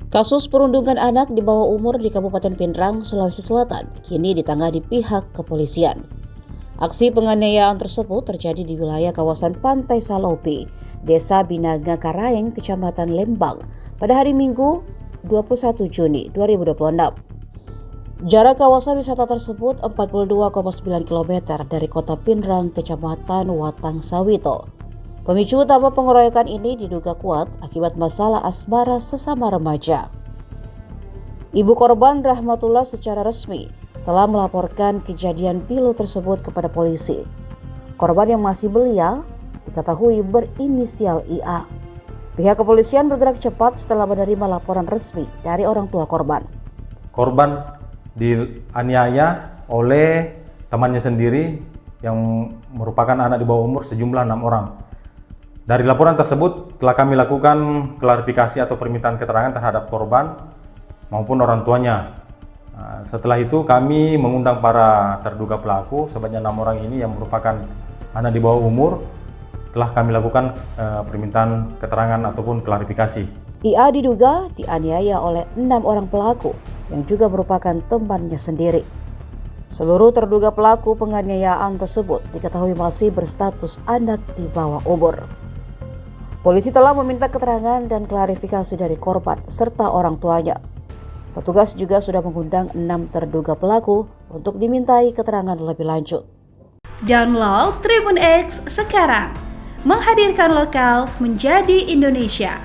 Kasus perundungan anak di bawah umur di Kabupaten Pindrang, Sulawesi Selatan kini ditangani pihak kepolisian. Aksi penganiayaan tersebut terjadi di wilayah kawasan Pantai Salopi, Desa Binaga Karaeng, Kecamatan Lembang pada hari Minggu 21 Juni 2026. Jarak kawasan wisata tersebut 42,9 km dari kota Pindrang, Kecamatan Watang Sawito. Pemicu utama pengeroyokan ini diduga kuat akibat masalah asmara sesama remaja. Ibu korban Rahmatullah secara resmi telah melaporkan kejadian pilu tersebut kepada polisi. Korban yang masih belia diketahui berinisial IA. Pihak kepolisian bergerak cepat setelah menerima laporan resmi dari orang tua korban. Korban dianiaya oleh temannya sendiri yang merupakan anak di bawah umur sejumlah 6 orang. Dari laporan tersebut telah kami lakukan klarifikasi atau permintaan keterangan terhadap korban maupun orang tuanya. Setelah itu kami mengundang para terduga pelaku sebanyak 6 orang ini yang merupakan anak di bawah umur. Telah kami lakukan permintaan keterangan ataupun klarifikasi. IA diduga dianiaya oleh 6 orang pelaku yang juga merupakan temannya sendiri. Seluruh terduga pelaku penganiayaan tersebut diketahui masih berstatus anak di bawah umur. Polisi telah meminta keterangan dan klarifikasi dari korban serta orang tuanya. Petugas juga sudah mengundang 6 terduga pelaku untuk dimintai keterangan lebih lanjut. Download Tribun X sekarang, menghadirkan lokal menjadi Indonesia.